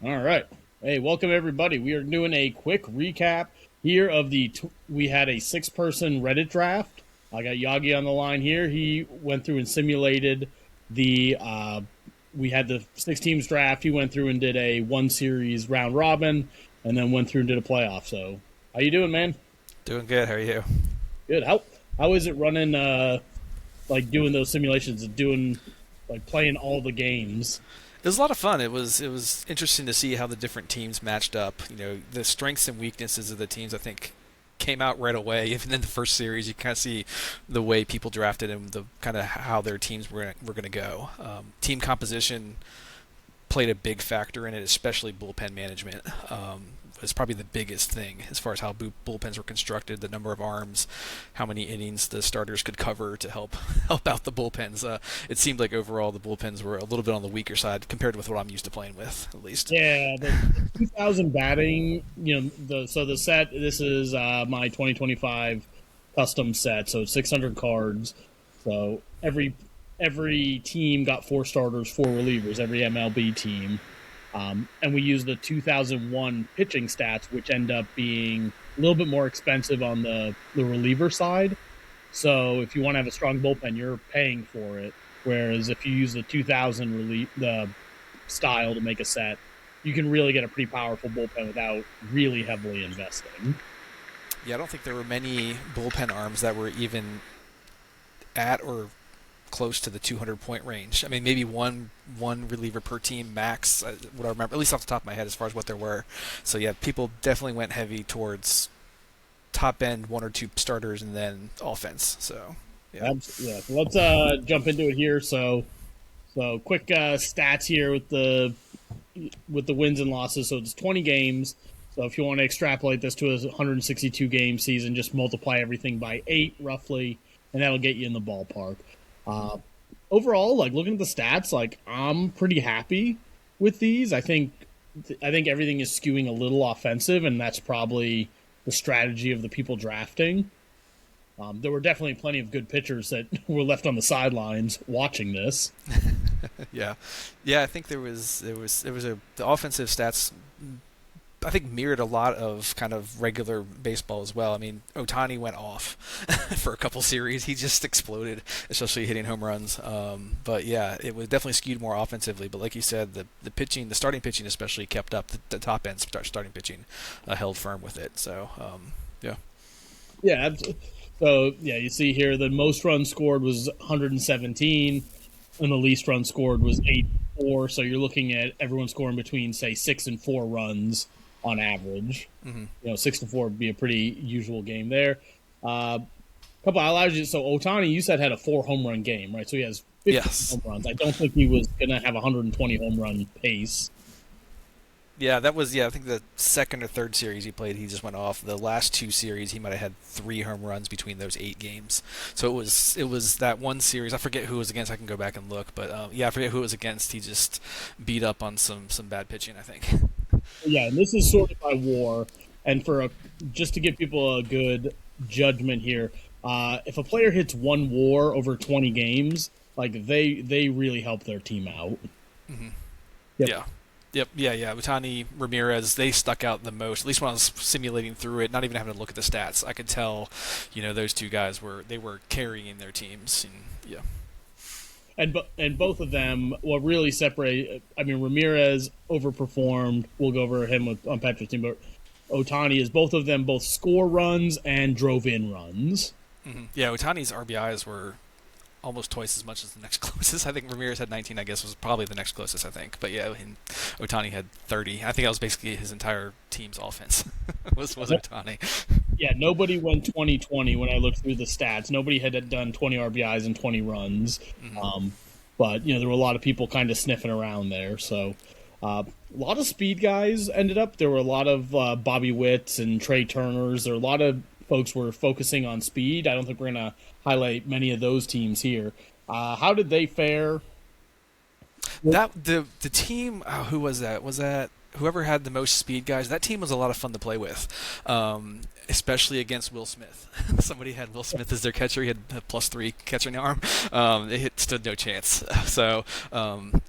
All right. Hey, welcome everybody. We are doing a quick recap here of we had a six-person Reddit draft. I got Yawggy on the line here. He went through and simulated we had the six teams draft. He went through and did a one series round robin and then went through and did a playoff. So, how you doing, man? Doing good. How are you? Good. How is it running like doing those simulations and doing like playing all the games? It was a lot of fun. It was interesting to see how the different teams matched up. The strengths and weaknesses of the teams. I think came out right away. Even in the first series, you kind of see the way people drafted and the kind of how their teams were going to go. Team composition played a big factor in it, especially bullpen management. Was probably the biggest thing as far as how bullpens were constructed, the number of arms, how many innings the starters could cover to help help out the bullpens. It seemed like overall the bullpens were a little bit on the weaker side compared with what I'm used to playing with, at least. Yeah, the 2000 batting. The set. This is my 2025 custom set. So it's 600 cards. So every team got four starters, four relievers. Every MLB team. And we use the 2001 pitching stats, which end up being a little bit more expensive on the reliever side. So if you want to have a strong bullpen, you're paying for it. Whereas if you use the 2000 the style to make a set, you can really get a pretty powerful bullpen without really heavily investing. Yeah, I don't think there were many bullpen arms that were even at or close to the 200 point range. I mean, maybe one reliever per team max. What I remember, at least off the top of my head, as far as what there were. So yeah, people definitely went heavy towards top end one or two starters and then offense. So yeah, Yeah. So let's jump into it here. So quick stats here with the wins and losses. So it's 20 games. So if you want to extrapolate this to a 162 game season, just multiply everything by 8 roughly, and that'll get you in the ballpark. Uh, Overall, like looking at the stats, like I'm pretty happy with these. I think everything is skewing a little offensive, and that's probably the strategy of the people drafting. There were definitely plenty of good pitchers that were left on the sidelines watching this. yeah, yeah. I think the offensive stats. I think mirrored a lot of kind of regular baseball as well. I mean, Ohtani went off for a couple series. He just exploded, especially hitting home runs. But yeah, it was definitely skewed more offensively. But like you said, the pitching, the starting pitching especially kept up. The top end starting pitching held firm with it. So yeah. Yeah. So yeah, you see here the most runs scored was 117, and the least runs scored was 84. So you're looking at everyone scoring between say 6 and 4 runs on average. Mm-hmm. 6 to 4 would be a pretty usual game there. Couple outliers. So Ohtani, you said had a 4 home run game, right? So he has 50 Yes. home runs. I don't think he was gonna have a 120 home run pace. Yeah, that was I think the second or third series he played, he just went off. The last two series, he might have had 3 home runs between those 8 games. So it was that one series. I forget who it was against. I can go back and look, but I forget who it was against. He just beat up on some bad pitching, I think. Yeah, and this is sorted by WAR, and just to give people a good judgment here, if a player hits one WAR over 20 games, like they really help their team out. Hmm. Yep. Yeah. Yep, yeah. Ohtani, Ramirez, they stuck out the most. At least when I was simulating through it, not even having to look at the stats, I could tell, those two guys were carrying their teams. And yeah, And both of them, what really separate, I mean, Ramirez overperformed. We'll go over him on Patrick's team, but Ohtani is both of them both score runs and drove in runs. yeah. Ohtani's RBIs were almost twice as much as the next closest. I think Ramirez had 19. I guess was probably the next closest. I think, but yeah, and Ohtani had 30. I think that was basically his entire team's offense was Ohtani. Yeah, nobody went 20-20 when I looked through the stats. Nobody had done 20 RBIs and 20 runs. But, there were a lot of people kind of sniffing around there. So a lot of speed guys ended up. There were a lot of Bobby Witts and Trey Turners. There were a lot of folks were focusing on speed. I don't think we're going to highlight many of those teams here. How did they fare? That the team, who was that? Was that whoever had the most speed guys? That team was a lot of fun to play with. especially against Will Smith. Somebody had Will Smith as their catcher. He had a +3 catching arm. It stood no chance. So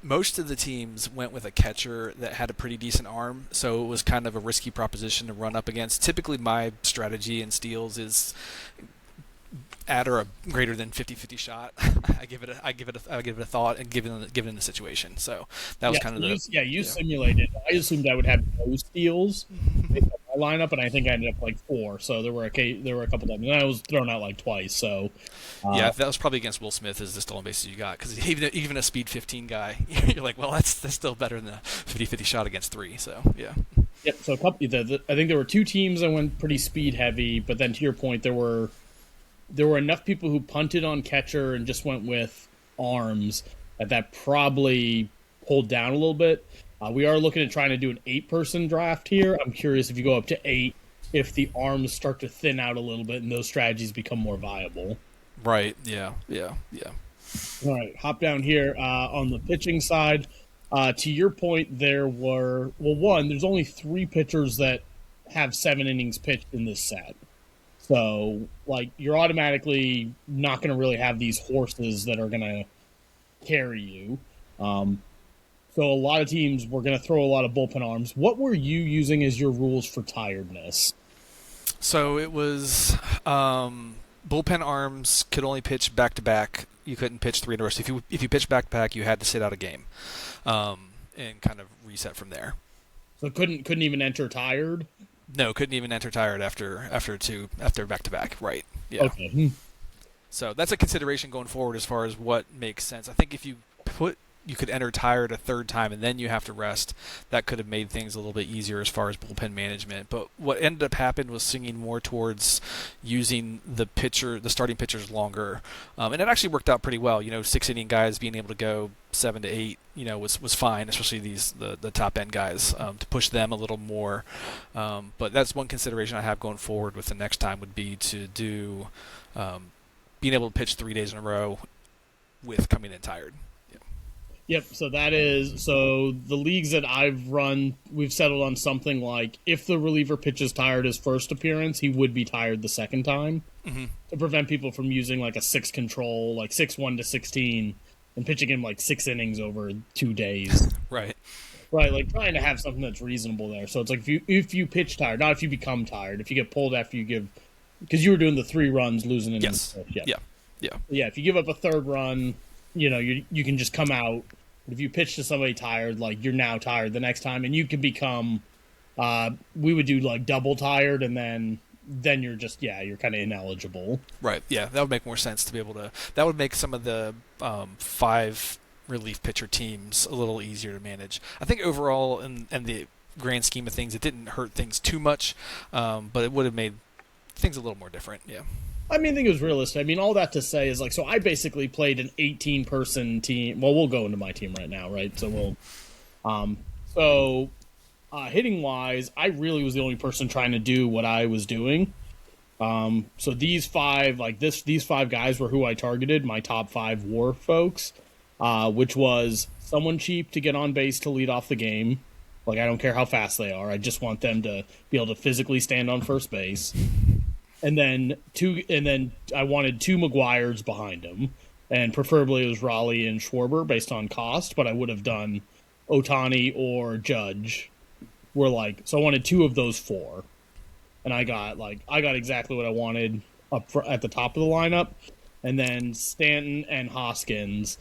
most of the teams went with a catcher that had a pretty decent arm. So it was kind of a risky proposition to run up against. Typically, my strategy in steals is at or a greater than 50-50 shot. I give it a thought and given the situation. So that was kind of you simulated. I assumed I would have no steals based on my lineup, and I think I ended up like 4. So there were a couple times, and I was thrown out like twice. So that was probably against Will Smith as the stolen bases you got, because even a speed 15 guy, you're like, well, that's still better than a 50-50 shot against 3. So yeah. Yep. So I think there were 2 teams that went pretty speed heavy, but then to your point, there were enough people who punted on catcher and just went with arms that probably pulled down a little bit. We are looking at trying to do an 8-person draft here. I'm curious if you go up to 8, if the arms start to thin out a little bit and those strategies become more viable. Right. Yeah. All right. Hop down here on the pitching side. To your point, there's only 3 pitchers that have 7 innings pitched in this set. So, like, you're automatically not going to really have these horses that are going to carry you. So a lot of teams were going to throw a lot of bullpen arms. What were you using as your rules for tiredness? So it was bullpen arms could only pitch back-to-back. You couldn't pitch 3 in a row. So if you pitched back-to-back, you had to sit out a game and kind of reset from there. So couldn't even enter tired? No, couldn't even enter tired after back-to-back. Right. Yeah. Okay. So that's a consideration going forward as far as what makes sense. I think if you could enter tired a 3rd time and then you have to rest, that could have made things a little bit easier as far as bullpen management. But what ended up happening was swinging more towards using the starting pitchers longer, and it actually worked out pretty well. 6-inning guys being able to go 7 to 8, was fine, especially the top end guys, to push them a little more. But that's one consideration I have going forward with the next time would be to do being able to pitch 3 days in a row with coming in tired. Yep, so the leagues that I've run, we've settled on something like if the reliever pitches tired his first appearance, he would be tired the second time, to prevent people from using like a 6 control, like 6-1 to 16, and pitching him like 6 innings over 2 days. Right, like trying to have something that's reasonable there. So it's like if you pitch tired, not if you become tired, if you get pulled after you give, because you were doing the 3 runs, losing an innings. Yeah. If you give up a 3rd run, you can just come out. But if you pitch to somebody tired, like you're now tired the next time, and you can become, we would do like double tired, and then you're just you're kind of ineligible. Right. Yeah, that would make more sense to be able to. That would make some of the 5 relief pitcher teams a little easier to manage. I think overall, in the grand scheme of things, it didn't hurt things too much, but it would have made things a little more different. Yeah. I think it was realistic. All that to say is, like, so I basically played an 18-person team. Well, we'll go into my team right now, right? So hitting-wise, I really was the only person trying to do what I was doing. So these 5, these 5 guys were who I targeted, my top 5 war folks, which was someone cheap to get on base to lead off the game. Like, I don't care how fast they are. I just want them to be able to physically stand on first base. And then I wanted 2 Maguires behind him, and preferably it was Raleigh and Schwarber based on cost, but I would have done Ohtani or Judge. So I wanted 2 of those 4, and I got exactly what I wanted at the top of the lineup, and then Stanton and Hoskins,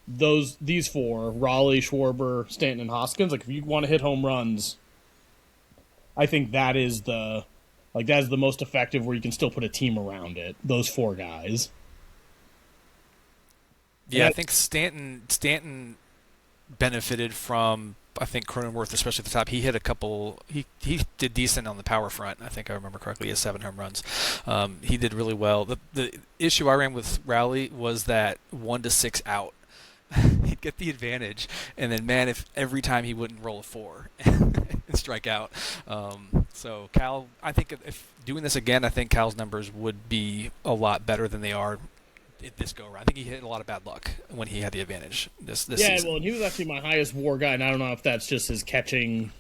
these 4, Raleigh, Schwarber, Stanton, and Hoskins. Like, if you want to hit home runs, I think that is the most effective, where you can still put a team around it. Those 4 guys. Yeah, I think Stanton benefited from, I think, Cronenworth, especially at the top. He hit a couple. He did decent on the power front. I think I remember correctly. He has 7 home runs. He did really well. The issue I ran with Raleigh was that 1 to 6 out. He'd get the advantage, and then, man, if every time he wouldn't roll a 4 and strike out. So Cal, I think if doing this again, I think Cal's numbers would be a lot better than they are this go around. I think he hit a lot of bad luck when he had the advantage this season. Well, and he was actually my highest WAR guy, and I don't know if that's just his catching,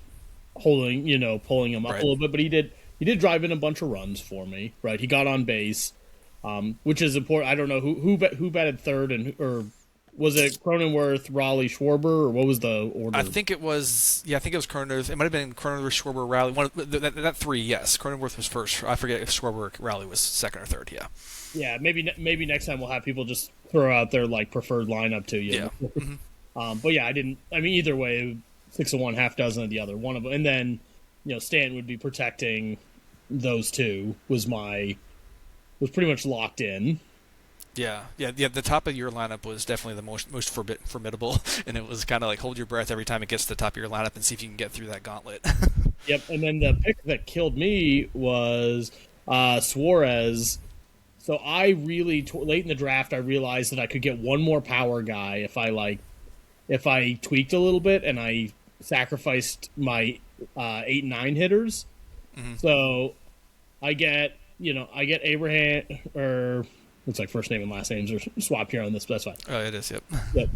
pulling him up a little bit, but he did he did drive in a bunch of runs for me, right? He got on base, which is important. I don't know who batted third, or was it Cronenworth, Raleigh, Schwarber, or what was the order? I think it was Cronenworth. It might have been Cronenworth, Schwarber, Raleigh. That three, yes. Cronenworth was first. I forget if Schwarber or Raleigh was second or third. Yeah. Yeah, maybe next time we'll have people just throw out their like preferred lineup to you. Yeah. Mm-hmm. But yeah, I didn't. I mean, either way, 6 of one, half dozen of the other. One of them, and then Stanton would be protecting those two. Was pretty much locked in. Yeah. The top of your lineup was definitely the most formidable, and it was kind of like hold your breath every time it gets to the top of your lineup and see if you can get through that gauntlet. Yep, and then the pick that killed me was Suarez. So I really late in the draft, I realized that I could get one more power guy if I tweaked a little bit and I sacrificed my 8 and 9 hitters. Mm-hmm. So I get Abraham, or looks like first name and last names are swapped here on this, but that's fine. Oh, it is. Yep. Yep.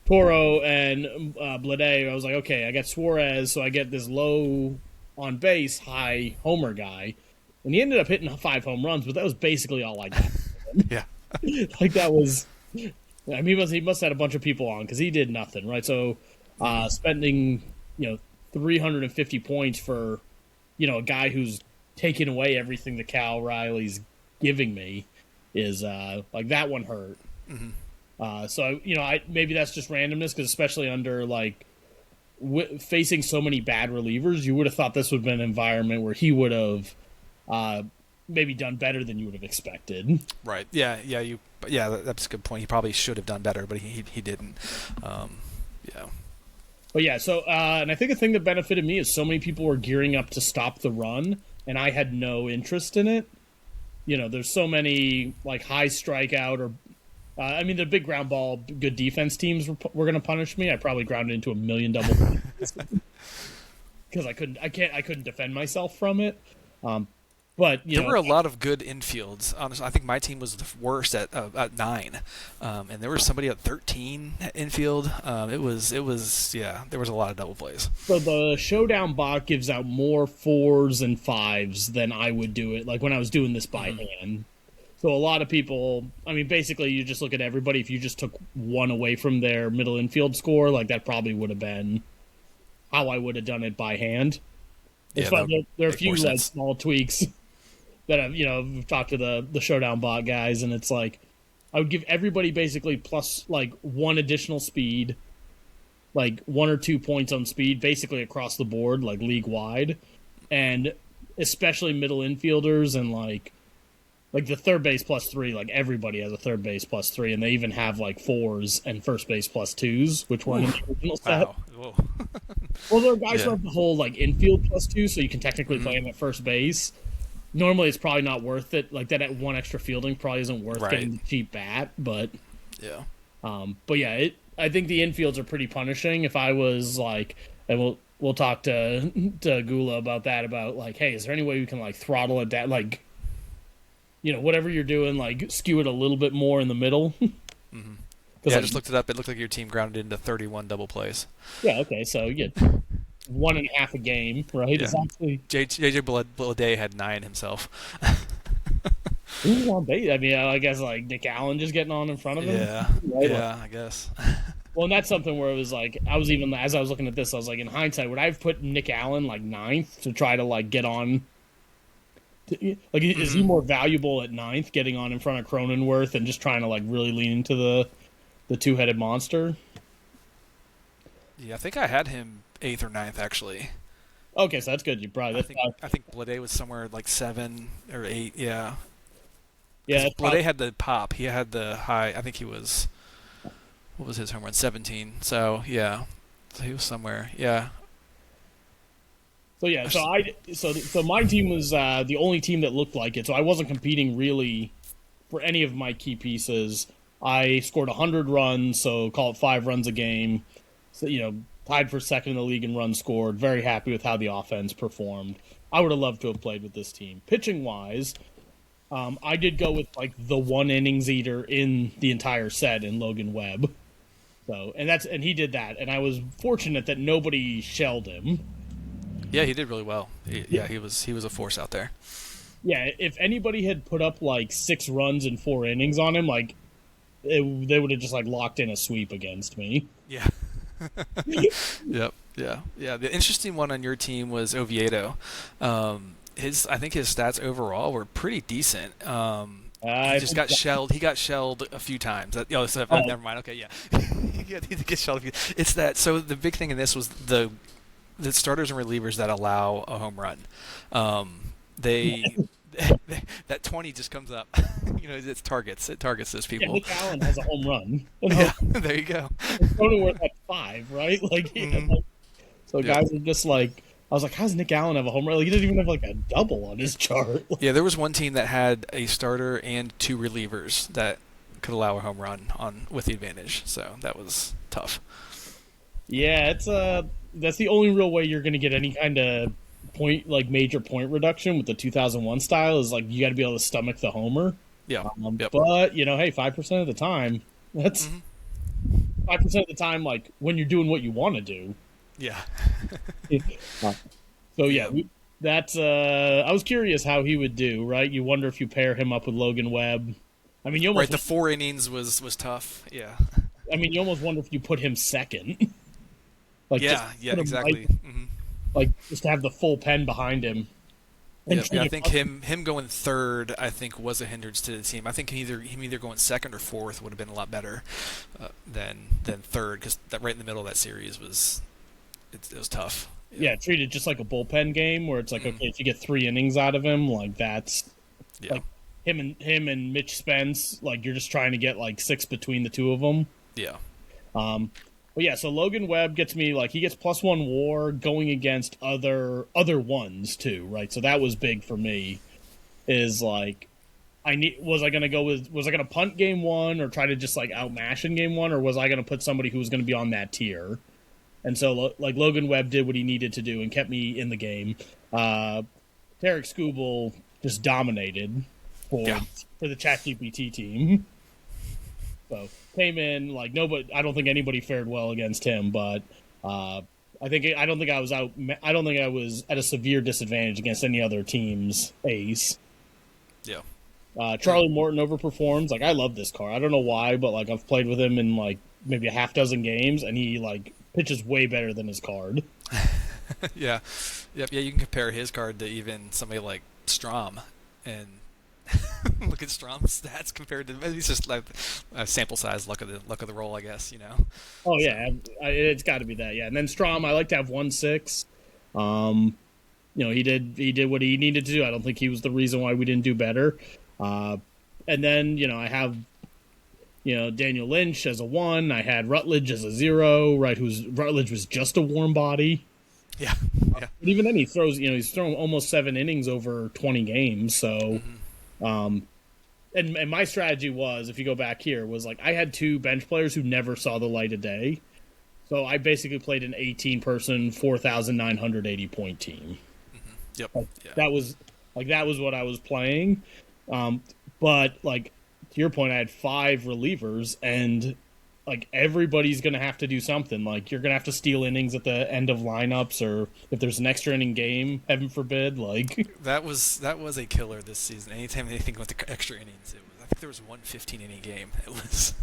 Toro and Blade. I was like, okay, I got Suarez, so I get this low on base, high homer guy. And he ended up hitting 5 home runs, but that was basically all I got. Yeah. Like that was. I mean, he must have had a bunch of people on because he did nothing, right? So, spending 350 points for a guy who's taking away everything that Cal Riley's giving me is like that one hurt. Mm-hmm. So maybe that's just randomness because especially under like facing so many bad relievers, you would have thought this would have been an environment where he would have. Maybe done better than you would have expected. Right. Yeah. That's a good point. He probably should have done better, but he didn't. Yeah. But yeah, so and I think the thing that benefited me is so many people were gearing up to stop the run, and I had no interest in it. There's so many like high strikeout or. I mean, the big ground ball, good defense teams were going to punish me. I probably grounded into 1 million double because I couldn't defend myself from it. But there were a lot of good infields. Honestly, I think my team was the worst at 9, and there was somebody at 13 infield. It was there was a lot of double plays. So the Showdown bot gives out more 4s and 5s than I would do it. Like when I was doing this by hand. So a lot of people, I mean, basically you just look at everybody. If you just took one away from their middle infield score, like that probably would have been how I would have done it by hand. It's fun. There are a few like small tweaks that I've talked to the Showdown bot guys, and it's like I would give everybody basically plus like 1 additional speed, like 1 or 2 points on speed, basically across the board, like league wide, and especially middle infielders and like the third base plus 3. Like everybody has a third base plus 3, and they even have like 4s and first base plus 2s, which weren't in the original set. Wow. Well, there are guys who have the whole like infield plus 2, so you can technically play him at first base. Normally, it's probably not worth it. Like that, at 1 extra fielding probably isn't worth getting the cheap bat. But yeah, I think the infields are pretty punishing. If I was like, and we'll talk to Gula about that. About like, hey, is there any way we can like throttle it down? Like, whatever you're doing, like skew it a little bit more in the middle. Mm-hmm. Yeah, I just looked it up. It looked like your team grounded into 31 double plays. Yeah. Okay. So you get 1.5 a game, right? Yeah. JJ Bleday had 9 himself. Who's on base? I mean, I guess like Nick Allen just getting on in front of him. Yeah. Right? Yeah, I guess. Well, and that's something where it was like as I was looking at this, I was like, in hindsight, would I have put Nick Allen like 9th to try to like get on? Is he more valuable at 9th, getting on in front of Cronenworth and just trying to like really lean into the 2-headed monster? Yeah, I think I had him 8th or 9th actually. Okay, so that's good. You probably I think Bleday was somewhere like 7 or 8. Yeah. Yeah. Bleday had the pop. He had the high. I think he was. What was his home run? 17. So yeah, so he was somewhere. Yeah. So yeah, so my team was the only team that looked like it. So I wasn't competing really for any of my key pieces. I scored 100 runs, so call it 5 runs a game. So tied for second in the league in runs scored. Very happy with how the offense performed. I would have loved to have played with this team. Pitching wise, I did go with like the 1 innings eater in the entire set in Logan Webb. So and he did that, and I was fortunate that nobody shelled him. Yeah, he did really well. He was a force out there. Yeah, if anybody had put up like 6 runs in 4 innings on him, like they would have just like locked in a sweep against me. Yeah. Yep. Yeah. The interesting one on your team was Oviedo. I think his stats overall were pretty decent. He just got shelled. He got shelled a few times. Never mind. Okay, yeah. He did get shelled a few. It's that. So the big thing in this was the starters and relievers that allow a home run. They that 20 just comes up. It targets those people. Yeah, Nick Allen has a home run. Yeah, there you go. Cronenworth had 5, right? Like, so guys are just like, I was like, how does Nick Allen have a home run? Like, he doesn't even have like a double on his chart. Yeah, there was one team that had a starter and 2 relievers that could allow a home run with the advantage. So that was tough. Yeah, that's the only real way you're going to get any kind of major point reduction with the 2001 style is like you got to be able to stomach the homer. Yeah. Yep. But hey, 5% of the time, that's 5% of the time. Like when you're doing what you want to do. Yeah. So yeah, that's. I was curious how he would do. Right, you wonder if you pair him up with Logan Webb. I mean, you almost the 4 innings was tough. Yeah. I mean, you almost wonder if you put him second. Like yeah, exactly. Like just to have the full pen behind him. Yeah, I think him going third, I think, was a hindrance to the team. I think him either going second or fourth would have been a lot better than third, because that right in the middle of that series was tough. Yeah, treated just like a bullpen game where it's like, okay, if you get 3 innings out of him, like that's like him and Mitch Spence, like you're just trying to get like 6 between the two of them. Yeah. But yeah, so Logan Webb gets me like he gets +1 WAR going against other ones too, right? So that was big for me. Is like was I gonna punt game 1 or try to just like outmash in game 1, or was I gonna put somebody who was gonna be on that tier? And so like Logan Webb did what he needed to do and kept me in the game. Tarek Skubal just dominated for the ChatGPT team. So came in like nobody. I don't think anybody fared well against him, but I don't think I was at a severe disadvantage against any other team's ace. Yeah. Charlie Morton overperforms. Like I love this card. I don't know why, but like I've played with him in like maybe a half dozen games, and he like pitches way better than his card. Yeah. Yep. Yeah, you can compare his card to even somebody like Strom, and look at Strom's stats compared to it's just like a sample size luck of the roll, I guess. Oh yeah, it's got to be that. Yeah, and then Strom, I like to have 1-6. He did what he needed to do. I don't think he was the reason why we didn't do better. And then I have Daniel Lynch as a 1. I had Rutledge as a 0. Right, Rutledge was just a warm body. Yeah. But even then, he's thrown almost 7 innings over 20 games. So. And my strategy was, if you go back here, was like I had 2 bench players who never saw the light of day, so I basically played an 18-person, 4,980 point team. Yep. That was what I was playing. But like to your point, I had 5 relievers, and like everybody's gonna have to do something. Like you're gonna have to steal innings at the end of lineups, or if there's an extra inning game, heaven forbid. Like that was a killer this season. Anytime anything with the extra innings, I think there was one 15-inning game. It was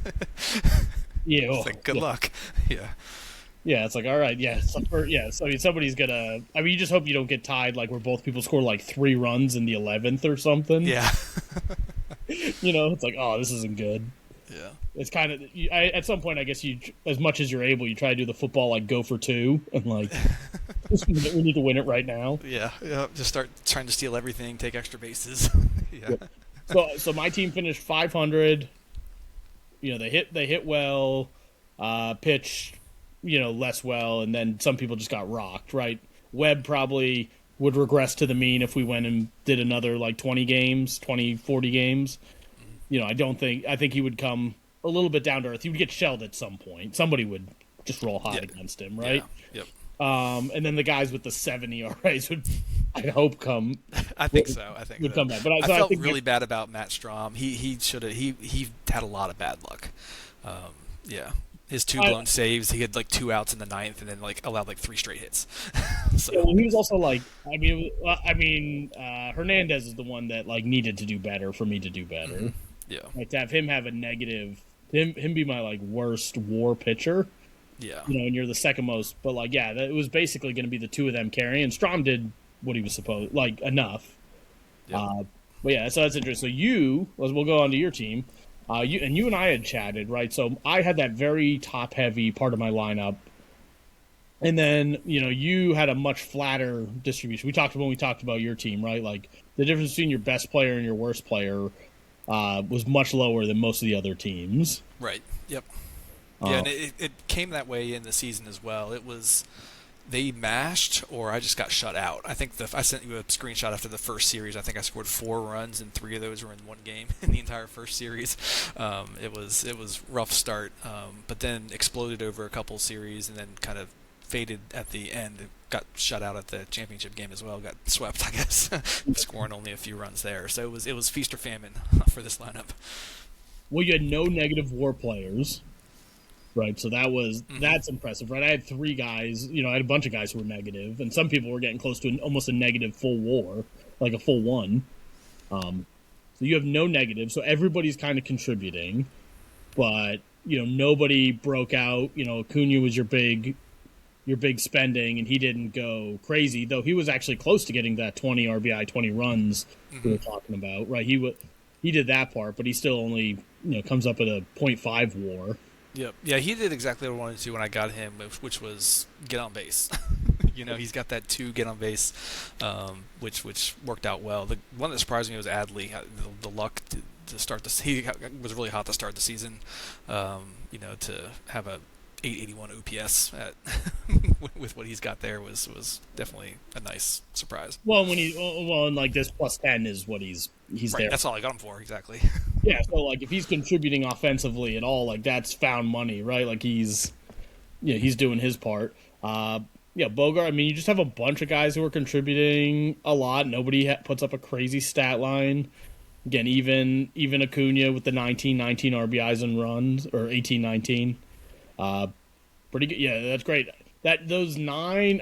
it's like good luck. Yeah, it's like all right. Yeah, so I mean, somebody's gonna. I mean, you just hope you don't get tied like where both people score like 3 runs in the 11th or something. Yeah. It's like, oh, this isn't good. Yeah. It's kind of at some point, I guess you, as much as you're able, you try to do the football like go for 2 and like we need to win it right now. Yeah. Just start trying to steal everything, take extra bases. Yeah. So my team finished 500. They hit well, pitched less well, and then some people just got rocked. Right, Webb probably would regress to the mean if we went and did another like 40 games. I think he would come a little bit down to earth. He would get shelled at some point. Somebody would just roll hot against him, right? Yeah. Yep. And then the guys with the 7 ERAs would, I hope, come. I think so. Would come back. But I felt really bad about Matt Strom. He should have. He had a lot of bad luck. Yeah. His two blown saves, he had like 2 outs in the ninth, and then like allowed like 3 straight hits. So Yeah, well, he was also like, Hernandez is the one that like needed to do better for me to do better. mm-hmm. Yeah, Like to have him have a negative, him be my like worst WAR pitcher. yeah, And you're the second most. But like, yeah, it was basically going to be the two of them carrying. And Strom did what he was supposed, like enough. yep. But yeah, so that's interesting. So we'll go on to your team. You and I had chatted, right? So I had that very top heavy part of my lineup. And then, you had a much flatter distribution. When we talked about your team, right? Like the difference between your best player and your worst player was much lower than most of the other teams. Right. Yep. Yeah, and it came that way in the season as well. It was they mashed, or I just got shut out. I think I sent you a screenshot after the first series. I think I scored 4 runs, and 3 of those were in one game in the entire first series. It was rough start, but then exploded over a couple series, and then kind of faded at the end. It got shut out at the championship game as well. Got swept, I guess, scoring only a few runs there. So it was feast or famine for this lineup. Well, you had no negative WAR players. Right, so that's impressive, right? I had 3 guys, I had a bunch of guys who were negative, and some people were getting close to almost a negative full WAR, like a full 1. So you have no negative, so everybody's kind of contributing, but nobody broke out. Acuna was your big spending, and he didn't go crazy, though he was actually close to getting that 20 RBI, 20 runs we were talking about, right? He did that part, but he still only comes up at a 0.5 WAR. Yep. Yeah, he did exactly what I wanted to when I got him, which was get on base. He's got that 2 get on base, which worked out well. The one that surprised me was Adley. The luck to start he was really hot to start the season. To have a 881 OPS with what he's got there was definitely a nice surprise. Well, and like this +10 is what he's right, there. That's all I got him for, exactly. Yeah, so like if he's contributing offensively at all, like that's found money, right? Like he's doing his part. Bogart. You just have a bunch of guys who are contributing a lot. Nobody puts up a crazy stat line. Again, even Acuna with the 19 RBIs and runs, or 18-19. Pretty good. Yeah, that's great. Those 9,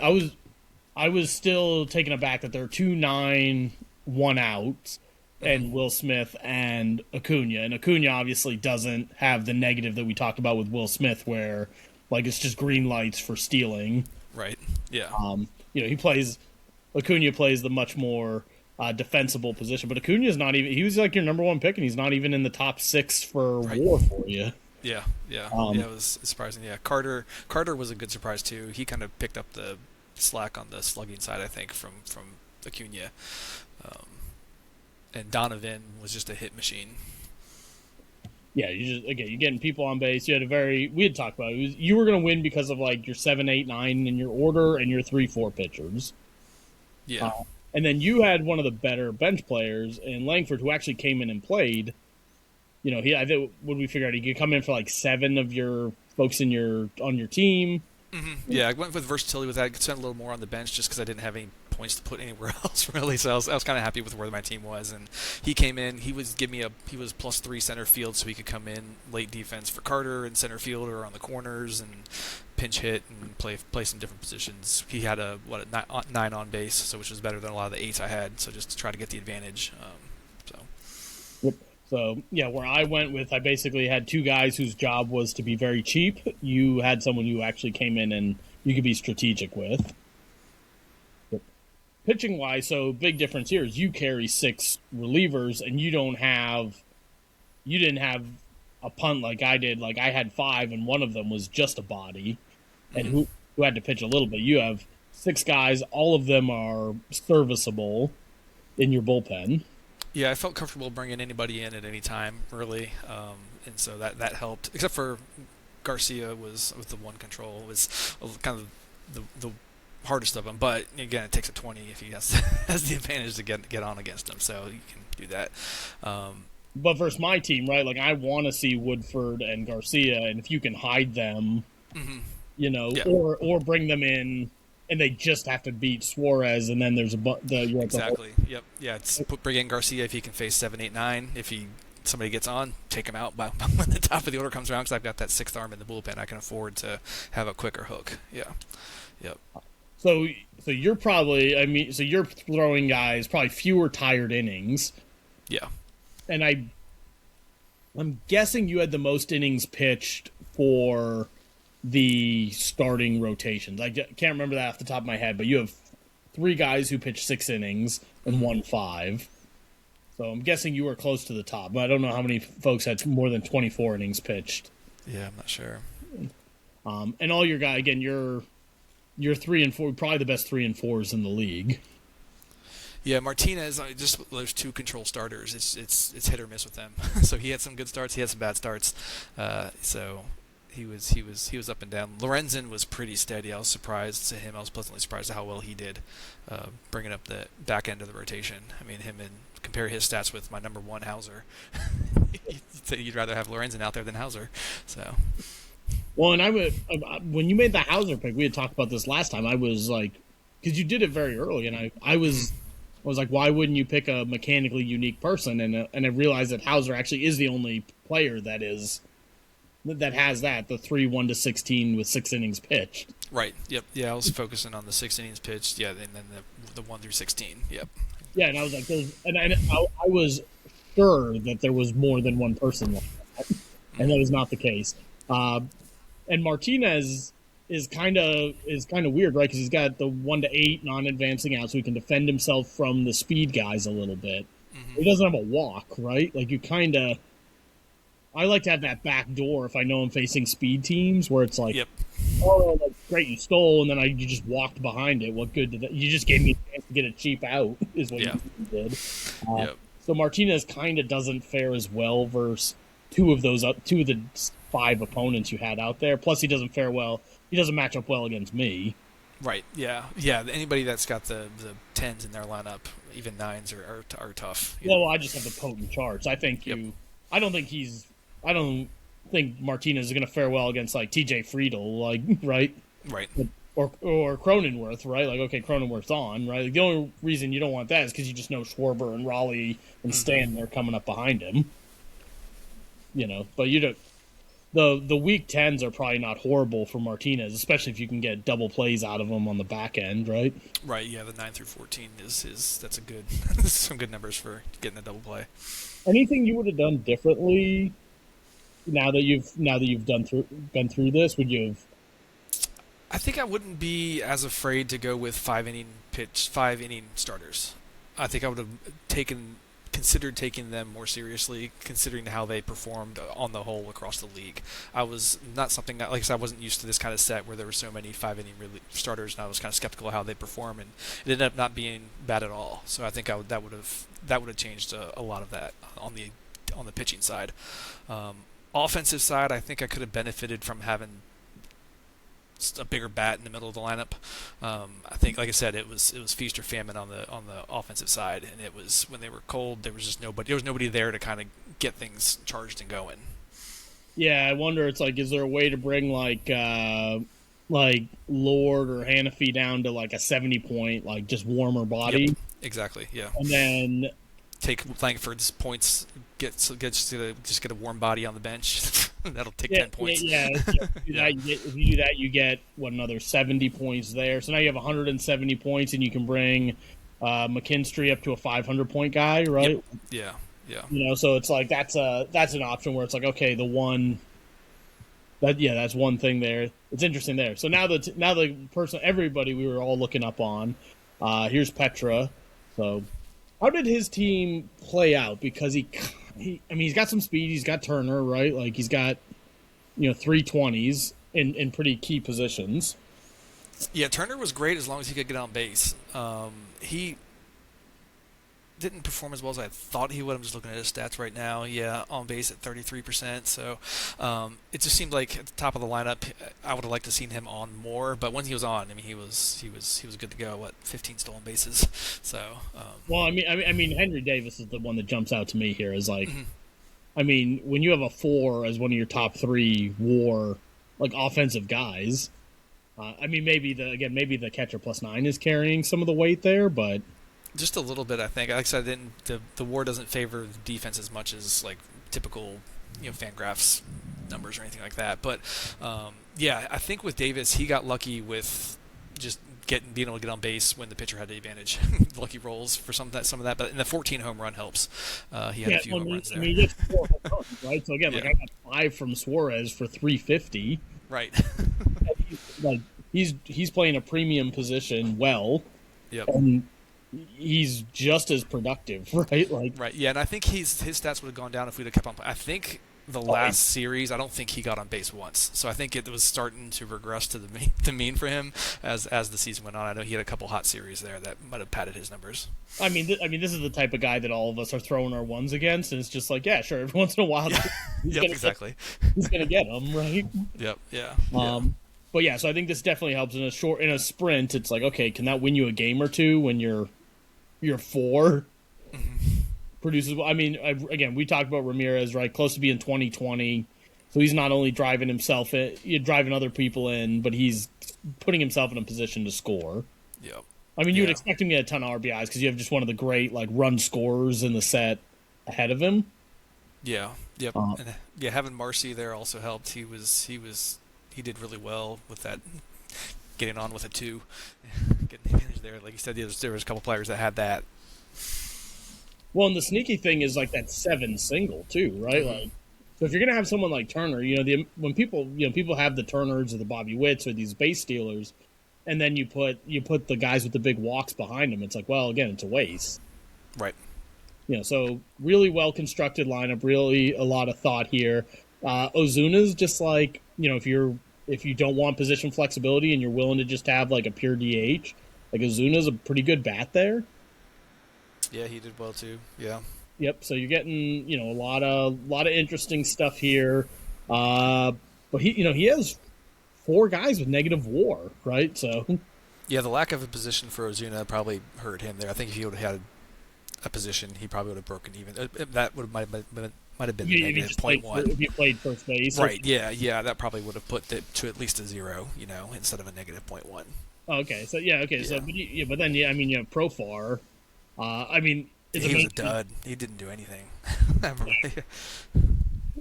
I was still taken aback that there are 2 9 1-outs, and Will Smith and Acuna. And Acuna obviously doesn't have the negative that we talked about with Will Smith, where like it's just green lights for stealing. Right. Yeah. Acuna plays the much more defensible position, but Acuna's not even. He was like your number 1 pick, and he's not even in the top 6 for WAR for you. Yeah. It was surprising. Yeah, Carter was a good surprise too. He kind of picked up the slack on the slugging side, I think, from Acuna. And Donovan was just a hit machine. Yeah, you're getting people on base. We had talked about it. You were going to win because of like your 7, 8, 9 in your order and your 3, 4 pitchers. Yeah. And then you had one of the better bench players in Langford who actually came in and played. I think when we figured out he could come in for like 7 of your folks on your team. Mm-hmm. Yeah, I went with versatility with that. I could spend a little more on the bench just because I didn't have any points to put anywhere else, really. So I was kind of happy with where my team was. And he came in. He was +3 center field, so he could come in late defense for Carter and center field or on the corners and pinch hit and play some different positions. He had a 9 on base, so which was better than a lot of the 8s I had. So just to try to get the advantage. Yep. So, yeah, where I went with, I basically had 2 guys whose job was to be very cheap. You had someone who actually came in and you could be strategic with. But pitching-wise, so big difference here is you carry 6 relievers and you didn't have a punt like I did. Like I had 5 and one of them was just a body and who had to pitch a little bit. You have 6 guys. All of them are serviceable in your bullpen. Yeah, I felt comfortable bringing anybody in at any time, really, and so that helped. Except for Garcia was with the 1 control was kind of the hardest of them. But again, it takes a 20 if he has the advantage to get on against them, so you can do that. But versus my team, right? Like I want to see Woodford and Garcia, and if you can hide them, or bring them in. And they just have to beat Suarez, and then there's exactly. Yep. Yeah. Bring in Garcia if he can face 7, 8, 9. If he somebody gets on, take them out when the top of the order comes around, because I've got that sixth arm in the bullpen. I can afford to have a quicker hook. Yeah. Yep. So you're probably, so you're throwing guys probably fewer tired innings. Yeah. And I'm guessing you had the most innings pitched for the starting rotations. I can't remember that off the top of my head, but you have 3 guys who pitched 6 innings and 1 5. So I'm guessing you were close to the top, but I don't know how many folks had more than 24 innings pitched. Yeah, I'm not sure. And all your guys, again, you're 3 and 4, probably the best 3 and 4s in the league. Yeah, Martinez, just those 2 control starters. It's hit or miss with them. So he had some good starts, he had some bad starts. So he was up and down. Lorenzen was pretty steady. I was surprised to him. I was pleasantly surprised at how well he did, bringing up the back end of the rotation. I mean, compare his stats with my number 1 Hauser. You'd rather have Lorenzen out there than Hauser. So. Well, and when you made the Hauser pick, we had talked about this last time. I was like, because you did it very early, and I was like, why wouldn't you pick a mechanically unique person? And I realized that Hauser actually is the only player that has the 3 1-16 with 6 innings pitched. Right. Yep. Yeah, I was focusing on the 6 innings pitched. Yeah, and then the 1 through 16. Yep. Yeah, and I was like, I was sure that there was more than one person like that, and that was not the case. And Martinez is kind of weird, right? Because he's got the 1 to 8 non-advancing out, so he can defend himself from the speed guys a little bit. Mm-hmm. He doesn't have a walk, right? Like I like to have that back door if I know I'm facing speed teams, where it's like, yep. Oh, like, great, you stole, and then you just walked behind it. What good did that? You just gave me a chance to get a cheap out, is what you did. Yep. So Martinez kind of doesn't fare as well versus two of the 5 opponents you had out there. Plus, he doesn't fare well. He doesn't match up well against me. Right. Yeah. Yeah. Anybody that's got the 10s in their lineup, even 9s, are tough. Well, I just have the potent charts. I think I don't think Martinez is going to fare well against like TJ Friedel, like right. Or Cronenworth, right? Like, okay, Cronenworth's on, right? Like, the only reason you don't want that is because you just know Schwarber and Raleigh and Stanton are coming up behind him. But you don't. The weak 10s are probably not horrible for Martinez, especially if you can get double plays out of them on the back end, right? Right. Yeah, the 9 through 14 that's a good some good numbers for getting a double play. Anything you would have done differently now that you've been through this? Would you have? I think I wouldn't be as afraid to go with 5 inning starters. I think I would have considered taking them more seriously, considering how they performed on the whole across the league. I was not something that, like I said, I wasn't used to this kind of set where there were so many 5 inning starters, and I was kind of skeptical of how they perform, and it ended up not being bad at all. So I think that would have changed a lot of that on the pitching side. Offensive side, I think I could have benefited from having a bigger bat in the middle of the lineup. I think, like I said, it was feast or famine on the offensive side, and it was when they were cold. There was just nobody. There was nobody there to kind of get things charged and going. Yeah, I wonder. It's like, is there a way to bring like Lord or Hannafy down to like a 70 point, like just warmer body? Yep, exactly. Yeah. And then take Langford's points. Just get a warm body on the bench. That'll take 10 points. Yeah. If you do that, you get another 70 points there. So now you have 170 points, and you can bring McKinstry up to a 500 point guy, right? Yep. Yeah. So it's like that's an option where it's like, okay, that's one thing there. It's interesting there. So now the person, everybody we were all looking up on, here's Petra. So how did his team play out? Because he's got some speed. He's got Turner, right? Like, he's got 320s in pretty key positions. Yeah, Turner was great as long as he could get on base. He didn't perform as well as I thought he would. I'm just looking at his stats right now. Yeah, on base at 33%. So it just seemed like at the top of the lineup, I would have liked to seen him on more. But when he was on, he was good to go. 15 stolen bases. So. Well, I mean, Henry Davis is the one that jumps out to me here. Is like, I mean, when you have a 4 as one of your top 3 WAR like offensive guys, maybe the catcher +9 is carrying some of the weight there, but. Just a little bit, I think. Like I said, the WAR doesn't favor the defense as much as like typical, Fangraphs numbers or anything like that. But yeah, I think with Davis, he got lucky with just being able to get on base when the pitcher had the advantage. Lucky rolls for some of that, but in the 14 home run helps. He had a few home runs there. I mean, he gets 4 home runs, right? So again, like I got 5 from Suarez for 350. Right. He's playing a premium position well. Yep. And he's just as productive, right? Right. Yeah, and I think his stats would have gone down if we'd have kept on. I think the last series, I don't think he got on base once. So I think it was starting to regress to the mean for him as the season went on. I know he had a couple hot series there that might have padded his numbers. I mean, this is the type of guy that all of us are throwing our ones against, and it's just like, yeah, sure, every once in a while, he's gonna get them, right? Yep. Yeah. But yeah, so I think this definitely helps in a sprint. It's like, okay, can that win you a game or two when you're 4? Produces. I mean, again, we talked about Ramirez, right? Close to being 20-20, so he's not only driving himself in, driving other people in, but he's putting himself in a position to score. Yep. I mean, you would expect him to get a ton of RBIs because you have just one of the great run scorers in the set ahead of him. Yeah. Yep. And having Marcy there also helped. He did really well with that, getting on with a 2, getting the advantage there. Like you said, there was a couple players that had that. Well, and the sneaky thing is that 7 single too, right? Mm-hmm. So if you're gonna have someone like Turner, when people have the Turners or the Bobby Witts or these base stealers, and then you put the guys with the big walks behind them, it's like, well, again, it's a waste, right? So really well constructed lineup, really a lot of thought here. Ozuna's just if you don't want position flexibility and you're willing to just have a pure DH, Ozuna's a pretty good bat there. Yeah, he did well too. Yeah. Yep. So you're getting a lot of interesting stuff here, but he has 4 guys with negative WAR, right? So yeah, the lack of a position for Ozuna probably hurt him there. I think if he would have had a position, he probably would have broken even. That might have been the negative .1 if you played first base, right? Yeah, that probably would have put it to at least a 0, instead of a negative .1. Okay, so so but then I mean, you have Profar. He was a dud. He didn't do anything.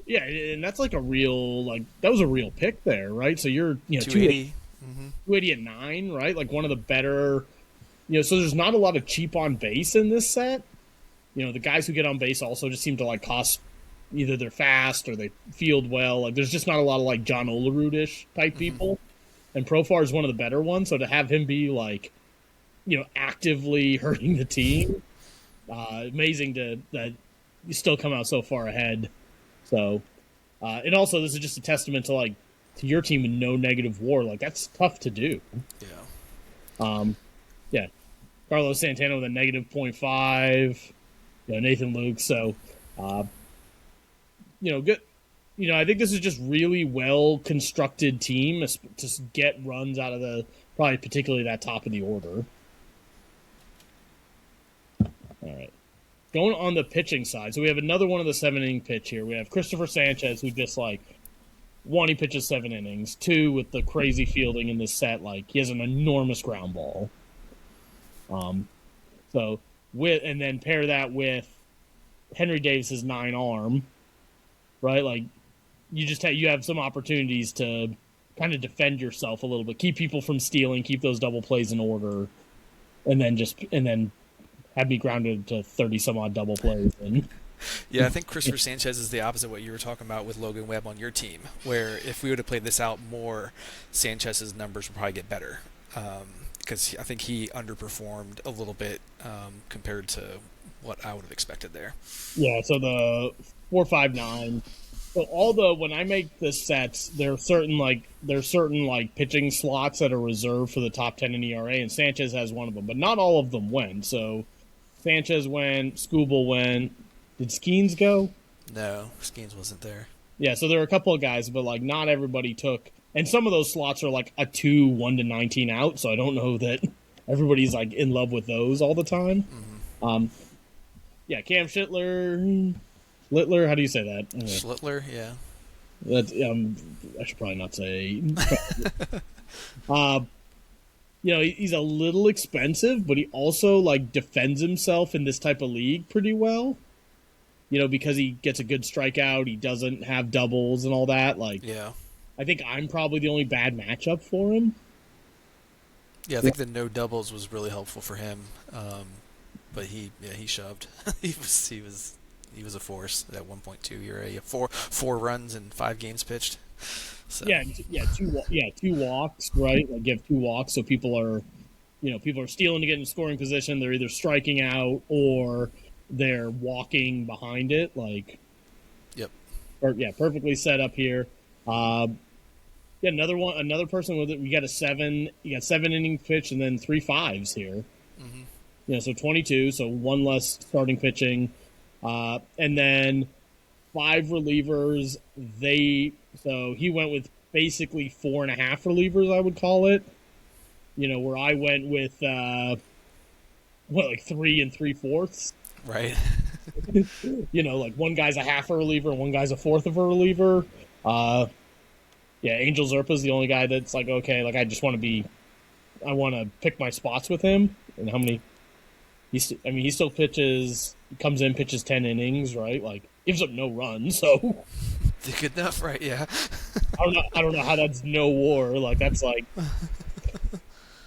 Yeah, and that's a real that was a real pick there, right? So you're 280, 280 at 9, right? One of the better. So there's not a lot of cheap on base in this set. The guys who get on base also just seem to cost, either they're fast or they field well. There's just not a lot of John Olerud-ish type people, and Profar is one of the better ones. So to have him be actively hurting the team, amazing that you still come out so far ahead. So, and also this is just a testament to your team with no negative WAR. That's tough to do. Yeah. Yeah. Carlos Santana with a negative .5. Nathan Luke. So, good. I think this is just really well constructed team to get runs out of probably particularly that top of the order. All right. Going on the pitching side, so we have another one of the 7-inning pitch here. We have Christopher Sanchez, who just 1, he pitches 7 innings. 2, with the crazy fielding in this set, he has an enormous ground ball. And then pair that with Henry Davis's 9 arm, right? You have some opportunities to kind of defend yourself a little bit, keep people from stealing, keep those double plays in order, and then have me grounded to 30 some odd double plays. Yeah, I think Christopher Sanchez is the opposite of what you were talking about with Logan Webb on your team, where if we would have played this out more, Sanchez's numbers would probably get better. Because I think he underperformed a little bit compared to what I would have expected there. Yeah, so the 4.59. So when I make the sets, there are certain pitching slots that are reserved for the top 10 in ERA, and Sanchez has one of them, but not all of them went. So Sanchez went, Skubal went. Did Skeens go? No, Skeens wasn't there. Yeah, so there are a couple of guys, but not everybody took. And some of those slots are a 2 1-19 out, so I don't know that everybody's in love with those all the time. Mm-hmm. Yeah, Cam Littler, how do you say that? Schlittler, yeah. That's I should probably not say. He's a little expensive, but he also defends himself in this type of league pretty well. because he gets a good strikeout, he doesn't have doubles and all that. Like, Yeah. I think I'm probably the only bad matchup for him. Yeah, I think the no doubles was really helpful for him. But he shoved. he was a force at 1.2 ERA. Four runs in 5 games pitched. So. Two walks, right? Like, you have 2 walks, so people are stealing to get in scoring position. They're either striking out or they're walking behind it. Like, yep. Perfectly set up here. Another person with it. You got 7 innings pitch and then 3 fives here. Mm-hmm. So 22, so 1 less starting pitching, and then 5 relievers. So he went with basically 4.5 relievers, I would call it. Where I went with 3 3/4. Right. Like one guy's a half a reliever and one guy's a fourth of a reliever. Angel Zerpa's the only guy that's like, okay, like I want to pick my spots with him. And how many? He still pitches. Comes in, pitches 10 innings, right? Like, gives up no runs. So good enough, right? Yeah. I don't know how that's no WAR. Like, that's like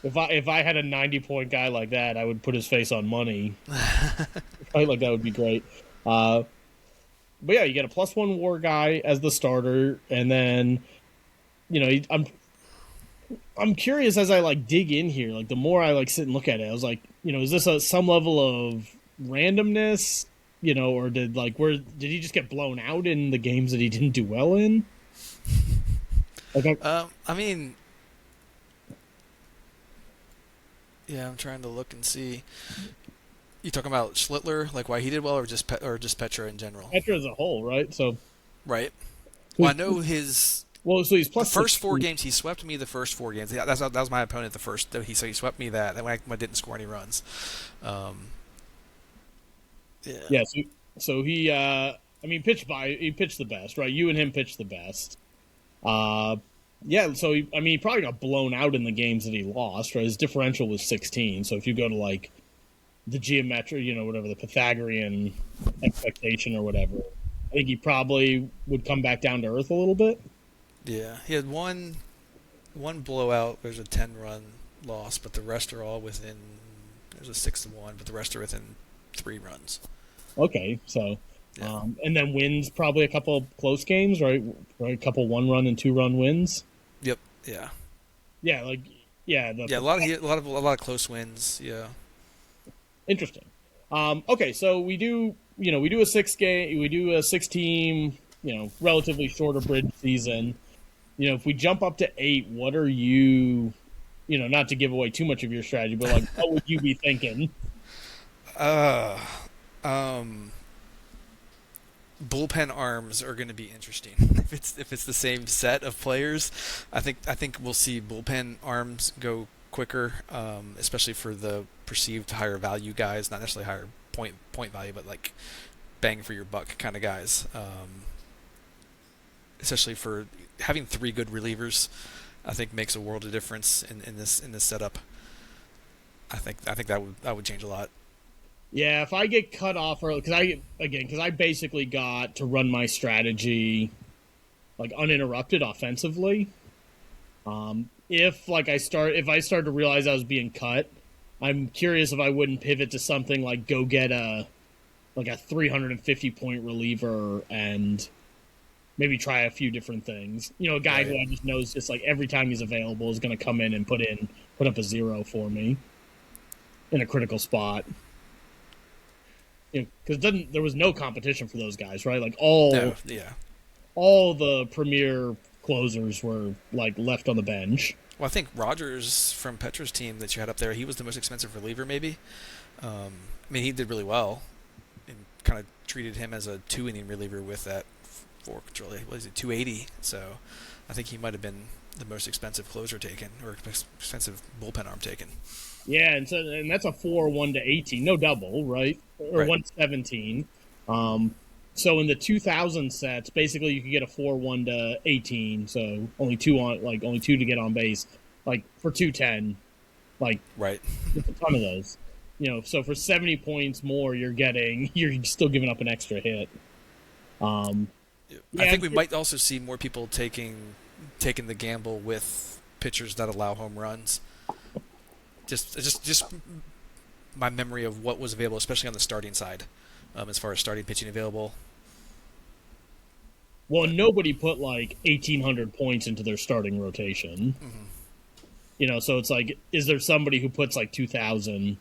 if I had a 90-point guy like that, I would put his face on money. Right, like that would be great. But yeah, you get a +1 WAR guy as the starter, and then I'm curious as I like dig in here. Like, the more I like sit and look at it, I was like, is this some level of randomness? Or did he just get blown out in the games that he didn't do well in? Like, I mean, yeah, I'm trying to look and see. You talking about Schlittler, like why he did well, or just Petra in general? Petra as a whole, right? So, right. Well, I know his. Well, so he's plus the first 16. 4 games. He swept me the first 4 games. Yeah, that was my opponent the first. He swept me that. Then I didn't score any runs. Yeah. So he he pitched the best, right? You and him pitched the best. So he probably got blown out in the games that he lost, right? His differential was 16. So if you go to like the geometric, whatever, the Pythagorean expectation or whatever, I think he probably would come back down to earth a little bit. Yeah, he had one blowout. There's a 10-run loss, but the rest are all within. There's a 6-1, but the rest are within 3 runs. Okay, so yeah. And then wins probably a couple of close games, right? A couple 1-run and 2-run wins. Yep. Yeah. Yeah, a lot of close wins. Yeah. Interesting. Okay, so we do a 6-team, relatively shorter bridge season. If we jump up to 8, what are you, not to give away too much of your strategy, but like, what would you be thinking? Bullpen arms are going to be interesting. If it's the same set of players, I think we'll see bullpen arms go quicker, especially for the perceived higher value guys, not necessarily higher point value, but like bang for your buck kind of guys. Especially for having 3 good relievers, I think makes a world of difference in this setup. I think that would change a lot. Yeah, if I get cut off early, because I basically got to run my strategy like uninterrupted offensively. If I start to realize I was being cut, I'm curious if I wouldn't pivot to something like go get a 350-point reliever and maybe try a few different things. A guy right. Who I just knows just like every time he's available is going to come in and put up a 0 for me in a critical spot. Because there was no competition for those guys, right? Like all the premier closers were like left on the bench. Well, I think Rogers from Petra's team that you had up there, he was the most expensive reliever, maybe. He did really well, and kind of treated him as a 2-inning reliever with that 4 control. What is it, 280? So, I think he might have been the most expensive closer taken, or expensive bullpen arm taken. Yeah, and that's a 4-1-18, no double, right? Or right. 117. So in the 2000 sets, basically you could get a 4-1-18, so only 2 to get on base, like for 210, like right. a ton of those. so for 70 points more, you're still giving up an extra hit. I think we might also see more people taking the gamble with pitchers that allow home runs. Just my memory of what was available, especially on the starting side, as far as starting pitching available. Well, nobody put like 1,800 points into their starting rotation. Mm-hmm. So it's like, is there somebody who puts like 2,000?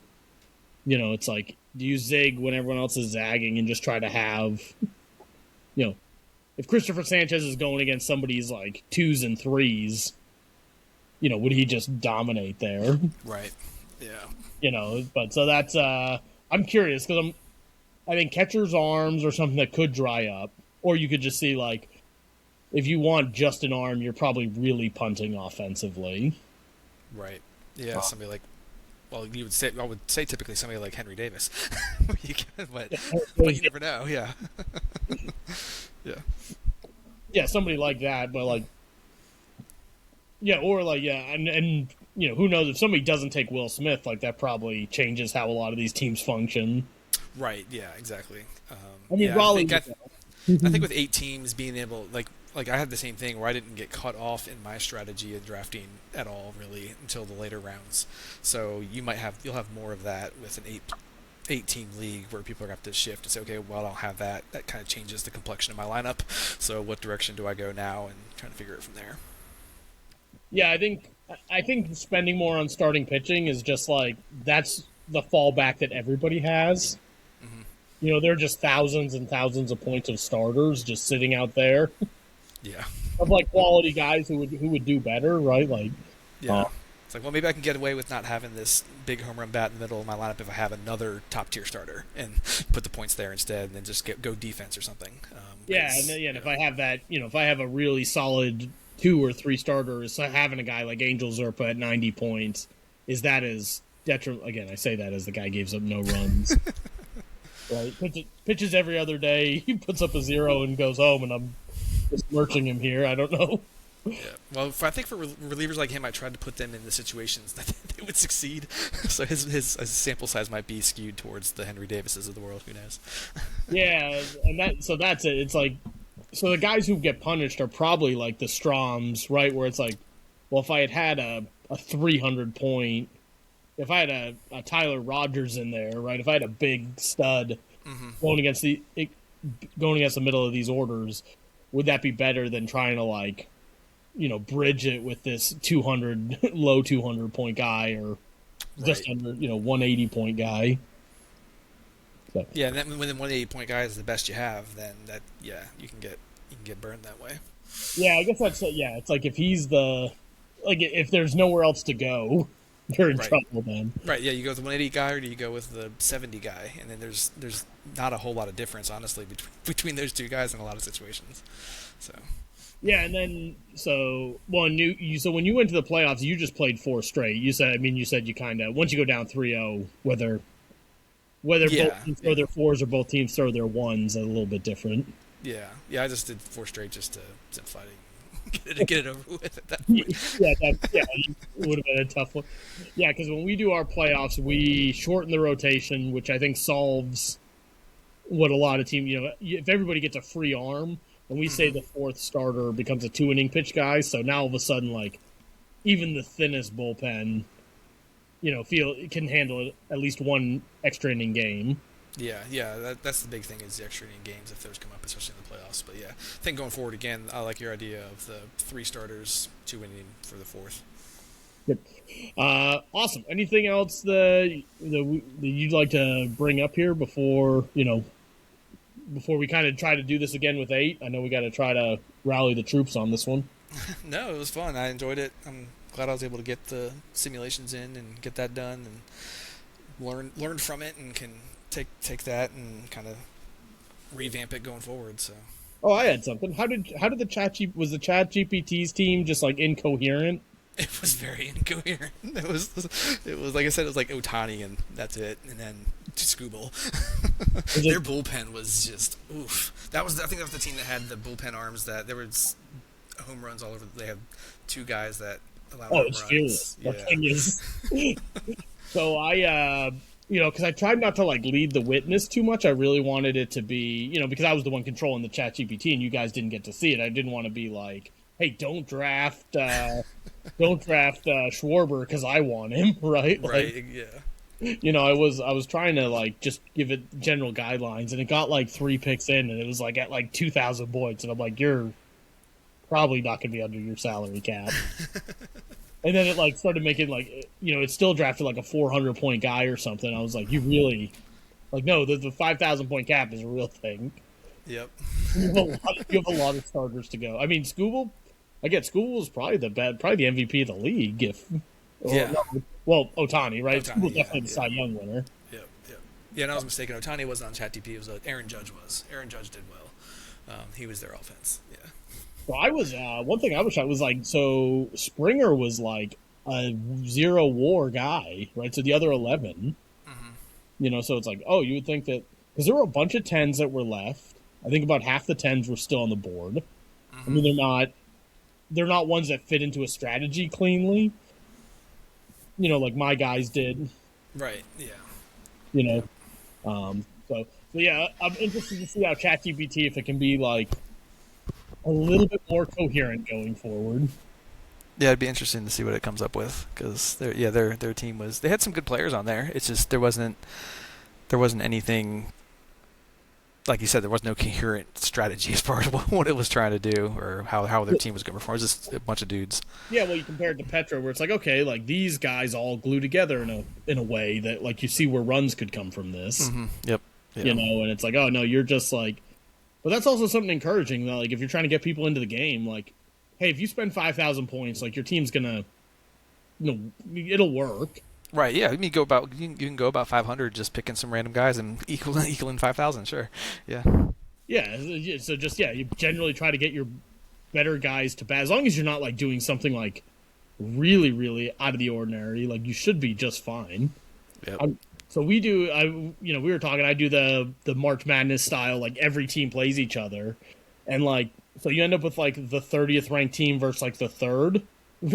It's like, do you zig when everyone else is zagging and just try to have, if Christopher Sanchez is going against somebody's like 2s and 3s, would he just dominate there? Right. Yeah. But so that's, I'm curious because I think catcher's arms or something that could dry up, or you could just see like, if you want just an arm, you're probably really punting offensively. Right. Yeah. Somebody like, well, I would say typically somebody like Henry Davis, but you never know. Yeah. Yeah. Yeah, somebody like that, but like, and who knows if somebody doesn't take Will Smith, like that probably changes how a lot of these teams function. Right. Yeah. Exactly. Raleigh. I think with 8 teams being able, like I had the same thing where I didn't get cut off in my strategy of drafting at all really until the later rounds. So you'll have more of that with an 8-team league where people are going to have to shift and say, okay, well, I'll have that. That kind of changes the complexion of my lineup. So what direction do I go now, and trying to figure it from there. Yeah, I think spending more on starting pitching is just like that's the fallback that everybody has. There are just thousands and thousands of points of starters just sitting out there. Yeah. Of like quality guys who would do better, right? Like, yeah. It's like, well, maybe I can get away with not having this big home run bat in the middle of my lineup if I have another top tier starter and put the points there instead, and then just go defense or something. And if I have that, if I have a really solid 2 or 3 starters, having a guy like Angel Zerpa at 90 points is that as detrimental? Again, I say that as the guy gives up no runs. Right, pitches every other day. He puts up a 0 and goes home, and I'm just lurching him here. I don't know. Yeah. Well, I think for relievers like him, I tried to put them in the situations that they would succeed. So his sample size might be skewed towards the Henry Davises of the world. Who knows? Yeah, and that's it. It's like, so the guys who get punished are probably like the Stroms, right? Where it's like, well, if I had a 300 point. If I had a Tyler Rogers in there, right? If I had a big stud going against the middle of these orders, would that be better than trying to bridge it with this 200 low 200 point guy or just under 180 point guy? So. Yeah, and then when the 180 point guy is the best you have, then you can get burned that way. Yeah, I guess it's like if he's if there's nowhere else to go. You're in trouble then. Right, yeah, you go with the 180 guy or do you go with the 70 guy? And then there's not a whole lot of difference, honestly, between those two guys in a lot of situations. So. Yeah, and then when you went to the playoffs, you just played 4 straight. You said you kind of once you go down 3-0, whether both teams throw their 4s or both teams throw their 1s, a little bit different. Yeah, I just did 4 straight just to simplify it. Get it over with at that point. It would have been a tough one. Yeah, because when we do our playoffs, we shorten the rotation, which I think solves what a lot of teams. If everybody gets a free arm, and we say the 4th starter becomes a 2-inning pitch guy, so now all of a sudden, like even the thinnest bullpen, can handle at least 1 extra inning game. Yeah, that's the big thing is the extra inning games if those come up, especially in the playoffs. But yeah, I think going forward again, I like your idea of the 3 starters, 2 inning for the 4th. Yep. Awesome. Anything else that you'd like to bring up here before we kind of try to do this again with 8? I know we got to try to rally the troops on this one. No, it was fun. I enjoyed it. I'm glad I was able to get the simulations in and get that done and learn from it and can take that and kind of revamp it going forward. So. Oh, I had something. How did the ChatGPT's team just like incoherent? It was very incoherent. It was like I said, it was like Ohtani and that's it, and then Scooble. Their bullpen was just oof. I think that was the team that had the bullpen arms that there was home runs all over. They had 2 guys that allowed home runs. Fearless. Yeah. That thing is. So because I tried not to like lead the witness too much. I really wanted it to be, because I was the one controlling the ChatGPT and you guys didn't get to see it. I didn't want to be like, hey, don't draft Schwarber because I want him, right? Right. Like, Yeah. I was trying to like just give it general guidelines, and it got like 3 picks in, and it was like at like 2,000 points, and I'm like, you're probably not going to be under your salary cap. And then it like started making like it still drafted like a 400-point guy or something. I was like, you really like no, the 5,000-point cap is a real thing. Yep. You have a lot of starters to go. I mean, Scooble is probably the MVP of the league. Well, Ohtani, right? Ohtani, Scooble's definitely the Cy Young winner. Yep. Yep. Yeah, and I was mistaken. Ohtani wasn't on ChatGPT. It was Aaron Judge was. Aaron Judge did well. He was their offense. Yeah. So I was one thing I was shocked was like so Springer was like a 0 WAR guy, right? So the other 11, so it's like you would think that because there were a bunch of 10s that were left. I think about half the 10s were still on the board. I mean they're not ones that fit into a strategy cleanly. Like my guys did. Right. Yeah. So yeah, I'm interested to see how ChatGPT if it can be like a little bit more coherent going forward. Yeah, it'd be interesting to see what it comes up with because their team they had some good players on there. It's just there wasn't anything like you said. There was no coherent strategy as far as what it was trying to do or how their team was going to perform. It was just a bunch of dudes. Yeah, well, you compare it to Petra, where it's like okay, like these guys all glue together in a way that like you see where runs could come from this. Yep. Yeah. And it's like oh no, you're just like. But that's also something encouraging, though. Like, if you're trying to get people into the game, like, hey, if you spend 5,000 points, like, your team's gonna, it'll work. Right. Yeah. You can go about 500 just picking some random guys and equaling 5,000. Sure. Yeah. Yeah. So just you generally try to get your better guys to bat as long as you're not like doing something like really, really out of the ordinary. Like, you should be just fine. Yep. So we do. We were talking. I do the March Madness style. Like every team plays each other, and like so you end up with like the 30th ranked team versus like the third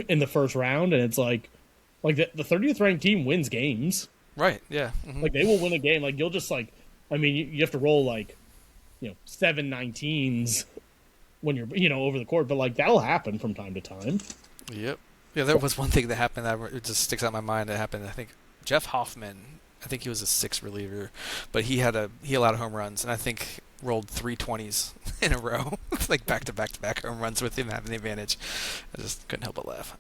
in the first round, and it's like the 30th ranked team wins games. Right. Yeah. Like they will win a game. Like you'll just like, I mean, you have to roll like, 7 19s when you're over the court, but like that'll happen from time to time. Yep. Yeah. There was one thing that happened that it just sticks out in my mind. That happened. I think Jeff Hoffman. I think he was a 6 reliever, but he allowed home runs, and I think rolled 3 20s in a row, like back to back home runs with him having the advantage. I just couldn't help but laugh.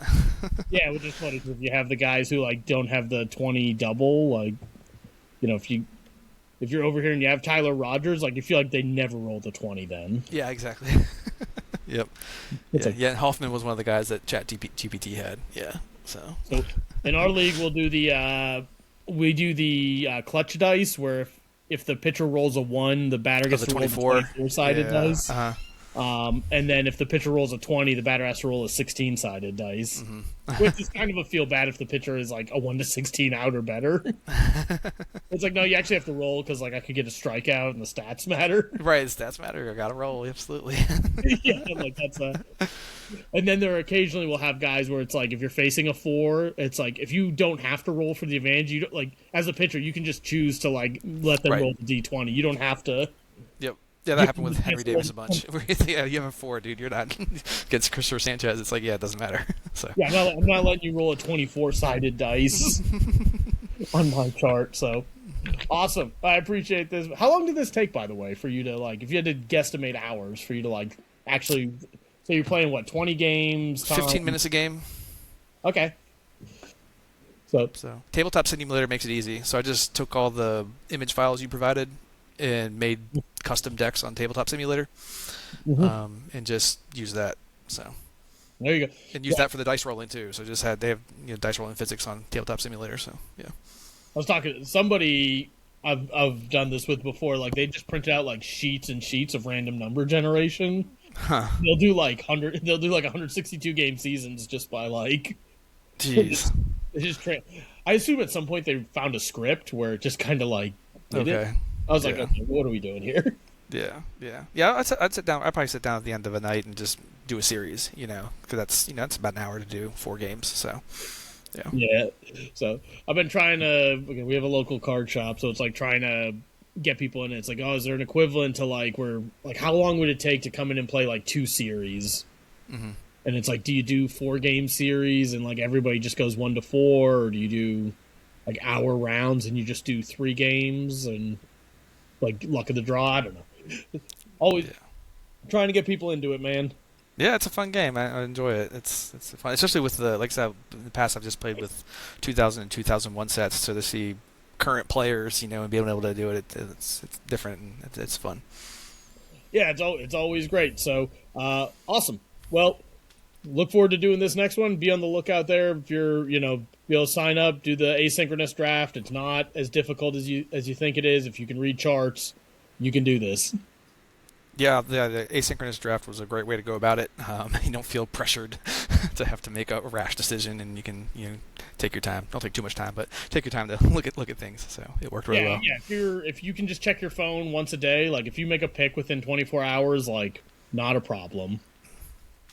Yeah, which is funny because you have the guys who like don't have the 20 double, like if you're over here and you have Tyler Rogers, like you feel like they never rolled a 20 then. Yeah, exactly. Yep. And Hoffman was one of the guys that ChatGPT had. Yeah. So in our league, we'll do the clutch dice where if the pitcher rolls a 1, the batter gets to roll the 24-sided dice. And then if the pitcher rolls a 20, the batter has to roll a 16-sided dice, which is kind of a feel bad if the pitcher is like a 1 to 16 out or better. It's like no, you actually have to roll because like I could get a strikeout and the stats matter. Right, the stats matter. I gotta roll absolutely. Yeah, like that's And then there occasionally will have guys where it's like if you're facing a 4, it's like if you don't have to roll for the advantage, you don't, like as a pitcher you can just choose to like let them roll the D20. You don't have to. Yep. Yeah, that happened with Henry Davis a bunch. Yeah, you have a 4, dude. You're not against Christopher Sanchez. It's like it doesn't matter. So yeah, I'm not letting you roll a 24-sided dice on my chart. So awesome. I appreciate this. How long did this take, by the way, for you to like? If you had to guesstimate hours for you to like actually. So you're playing, 20 games? 15 minutes a game. Okay. So Tabletop Simulator makes it easy. So I just took all the image files you provided and made custom decks on Tabletop Simulator and just use that. So there you go. And use that for the dice rolling, too. So they have dice rolling physics on Tabletop Simulator. So, yeah. I was talking to somebody I've done this with before. Like, they just print out, like, sheets and sheets of random number generation. Huh. They'll do like 162 game seasons just by like. Jeez. I assume at some point they found a script where it just kind of like. Okay. I was like, okay, what are we doing here? Yeah. I'd sit down. I'd probably sit down at the end of a night and just do a series. Because that's about an hour to do 4 games. So Yeah. Yeah. So I've been trying to. We have a local card shop, so it's like trying to get people in. It's like, oh, is there an equivalent to like where like how long would it take to come in and play like 2 series? Mm-hmm. And it's like, do you do 4 game series and like everybody just goes 1 to 4, or do you do like hour rounds and you just do 3 games and like luck of the draw? I don't know. Always Yeah. trying to get people into it, man. Yeah, it's a fun game. I enjoy it. It's fun, especially with the like I said in the past. I've just played with 2000 and 2001 sets, so to see current players, and being able to do it, it's different and it's fun. Yeah, it's always great. So awesome. Well, look forward to doing this next one. Be on the lookout there if you're be able to sign up, do the asynchronous draft. It's not as difficult as you think it is. If you can read charts, you can do this. Yeah, the asynchronous draft was a great way to go about it. You don't feel pressured to have to make a rash decision, and you can take your time. Don't take too much time, but take your time to look at things. So it worked really well. Yeah. If you can just check your phone once a day, like if you make a pick within 24 hours, like not a problem.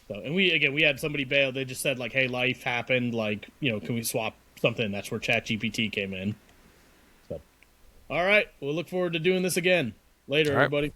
So, and we had somebody bail. They just said like, hey, life happened. Like can we swap something? That's where ChatGPT came in. So, all right, we'll look forward to doing this again later, All right. everybody.